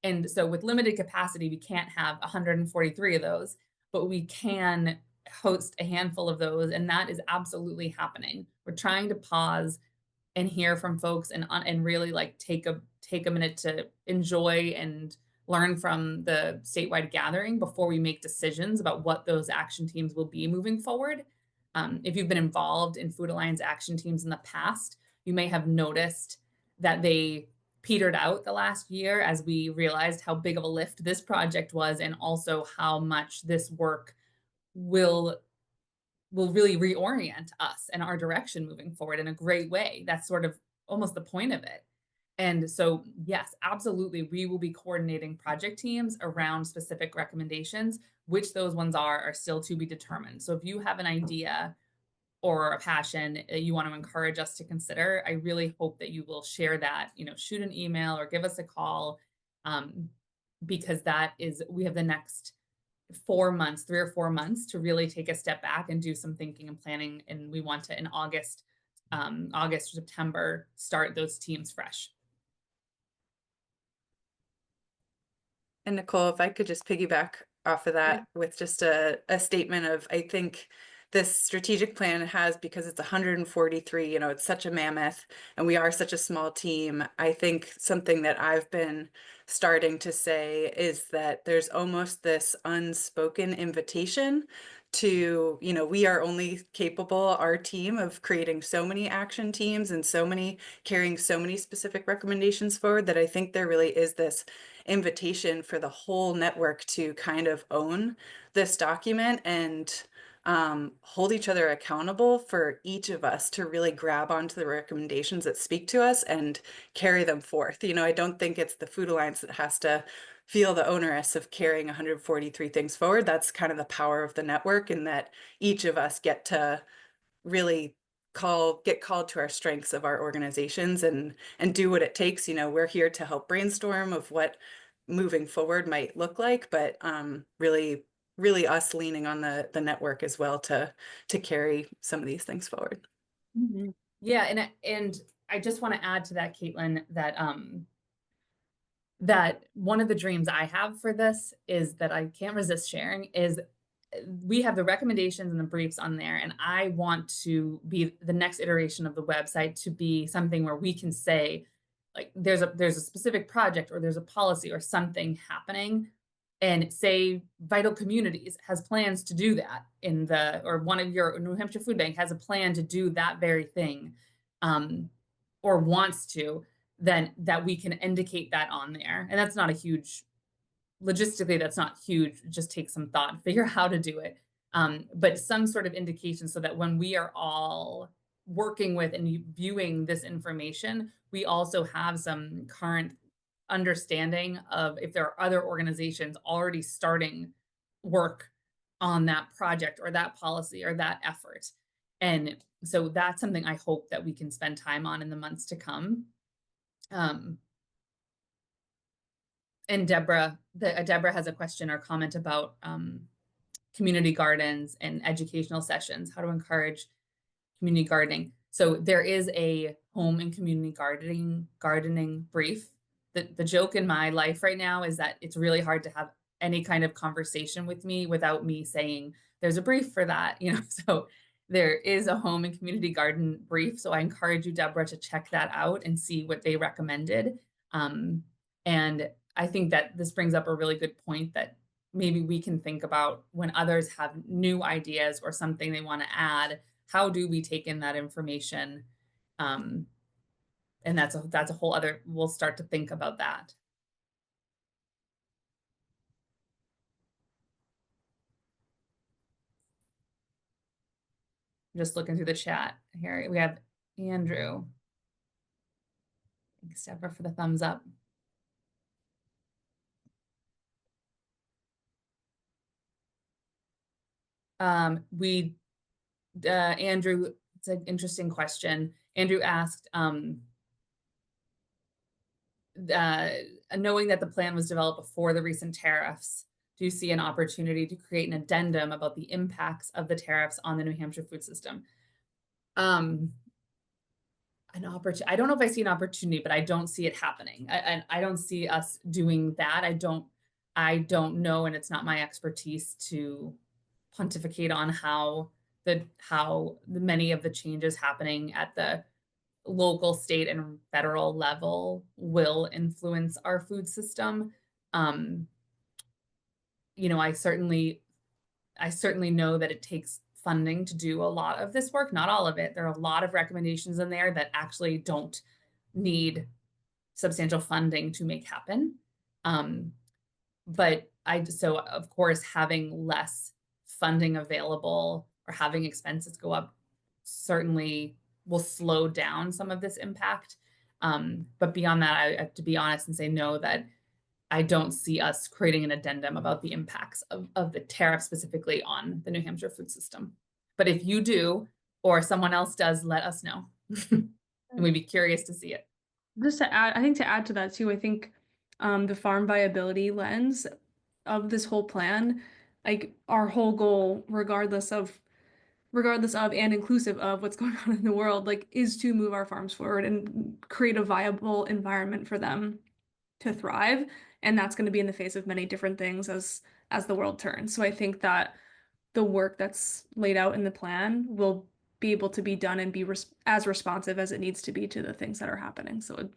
Speaker 2: And so with limited capacity, we can't have 143 of those, but we can host a handful of those. And that is absolutely happening. We're trying to pause and hear from folks and really like take a minute to enjoy and learn from the statewide gathering before we make decisions about what those action teams will be moving forward. If you've been involved in Food Alliance action teams in the past, you may have noticed that they petered out the last year as we realized how big of a lift this project was and also how much this work will really reorient us and our direction moving forward in a great way. That's sort of almost the point of it. And so, yes, absolutely, we will be coordinating project teams around specific recommendations. Which those ones are still to be determined. So if you have an idea or a passion that you want to encourage us to consider, I really hope that you will share that, shoot an email or give us a call, because we have the next 4 months, 3 or 4 months to really take a step back and do some thinking and planning. And we want to, in August, or September, start those teams fresh.
Speaker 4: And Nicole, if I could just piggyback off of that with just a statement of, I think this strategic plan has, because it's 143, it's such a mammoth and we are such a small team. I think something that I've been starting to say is that there's almost this unspoken invitation to, we are only capable, our team, of creating so many action teams and carrying so many specific recommendations forward, that I think there really is this invitation for the whole network to kind of own this document and hold each other accountable for each of us to really grab onto the recommendations that speak to us and carry them forth. I don't think it's the Food Alliance that has to feel the onerous of carrying 143 things forward. That's kind of the power of the network, in that each of us get to really get called to our strengths of our organizations and do what it takes. We're here to help brainstorm of what moving forward might look like, but really us leaning on the network as well to carry some of these things forward.
Speaker 2: Mm-hmm. Yeah, and I just want to add to that, Caitlin, that one of the dreams I have for this is that I can't resist sharing is we have the recommendations and the briefs on there, and I want to be the next iteration of the website to be something where we can say, like, there's a specific project or there's a policy or something happening, and say Vital Communities has plans to do that or one of your New Hampshire Food Bank has a plan to do that very thing, or wants to, then that we can indicate that on there. And that's not a huge logistically, that's not huge. It just takes some thought and figure out how to do it. But some sort of indication so that when we are all working with and viewing this information, we also have some current understanding of if there are other organizations already starting work on that project or that policy or that effort. And so that's something I hope that we can spend time on in the months to come. And Deborah has a question or comment about community gardens and educational sessions, how to encourage community gardening. So there is a home and community gardening brief. The joke in my life right now is that it's really hard to have any kind of conversation with me without me saying there's a brief for that, so there is a home and community garden brief. So I encourage you, Deborah, to check that out and see what they recommended. And I think that this brings up a really good point that maybe we can think about when others have new ideas or something they want to add. How do we take in that information? And that's a whole other, we'll start to think about that. Just looking through the chat here. We have Andrew. Thanks, Deborah, for the thumbs up. Andrew, it's an interesting question. Andrew asked, knowing that the plan was developed before the recent tariffs, do you see an opportunity to create an addendum about the impacts of the tariffs on the New Hampshire food system? An opportunity. I don't know if I see an opportunity, but I don't see it happening. I don't see us doing that. I don't know, and it's not my expertise to pontificate on how the many of the changes happening at the local, state, and federal level will influence our food system. I certainly know that it takes funding to do a lot of this work, not all of it. There are a lot of recommendations in there that actually don't need substantial funding to make happen. But so of course, having less funding available or having expenses go up certainly will slow down some of this impact. But beyond that, I have to be honest and say no, that I don't see us creating an addendum about the impacts of the tariff specifically on the New Hampshire food system. But if you do, or someone else does, let us know. And we'd be curious to see it.
Speaker 1: Just to add, I think to add to that too, I think the farm viability lens of this whole plan, like our whole goal, regardless of and inclusive of what's going on in the world, like is to move our farms forward and create a viable environment for them to thrive. And that's going to be in the face of many different things as the world turns. So I think that the work that's laid out in the plan will be able to be done and be as responsive as it needs to be to the things that are happening. So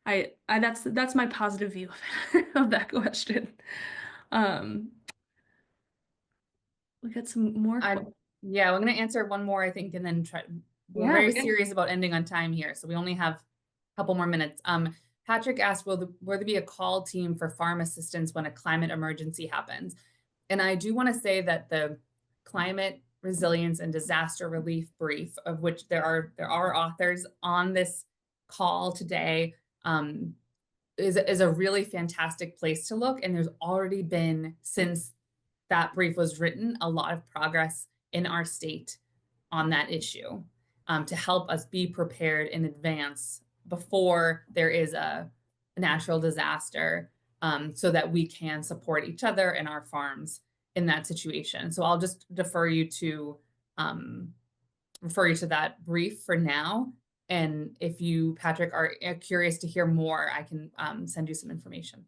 Speaker 1: that's my positive view of that question. We got some more questions.
Speaker 2: Yeah, I'm going to answer one more, I think, and then we're very serious about ending on time here. So we only have a couple more minutes. Patrick asked, will there be a call team for farm assistance when a climate emergency happens? And I do want to say that the climate resilience and disaster relief brief, of which there are authors on this call today, is a really fantastic place to look. And there's already been, since that brief was written, a lot of progress in our state on that issue, to help us be prepared in advance before there is a natural disaster, so that we can support each other and our farms in that situation. So I'll just defer you to that brief for now. And if you, Patrick, are curious to hear more, I can send you some information.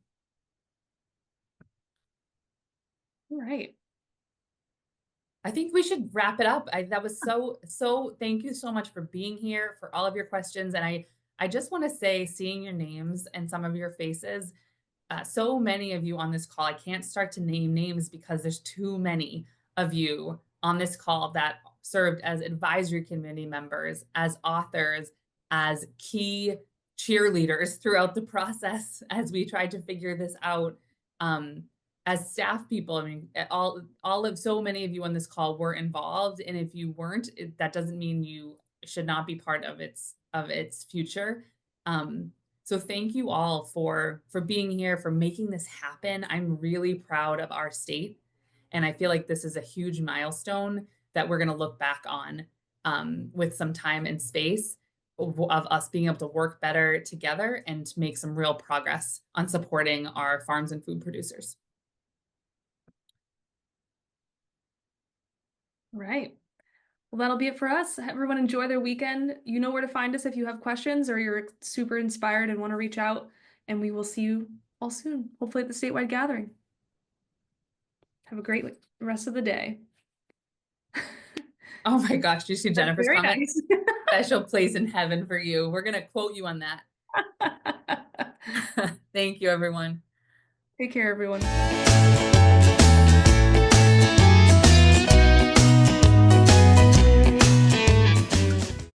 Speaker 1: All right.
Speaker 2: I think we should wrap it up. That was so thank you so much for being here, for all of your questions. And I just want to say, seeing your names and some of your faces, so many of you on this call, I can't start to name names because there's too many of you on this call that served as advisory committee members, as authors, as key cheerleaders throughout the process as we tried to figure this out. As staff people, I mean, all of so many of you on this call were involved, and if you weren't, that doesn't mean you should not be part of its future. So thank you all for being here, for making this happen. I'm really proud of our state, and I feel like this is a huge milestone that we're going to look back on with some time and space of us being able to work better together and make some real progress on supporting our farms and food producers.
Speaker 1: Right. Well, that'll be it for us. Everyone enjoy their weekend. You know where to find us if you have questions or you're super inspired and want to reach out. And we will see you all soon, hopefully at the statewide gathering. Have a great rest of the day.
Speaker 2: Oh my gosh, you see
Speaker 1: That's
Speaker 2: Jennifer's
Speaker 1: very
Speaker 2: comment?
Speaker 1: nice.
Speaker 2: Special place in heaven for you. We're going to quote you on that. Thank you, everyone.
Speaker 1: Take care, everyone.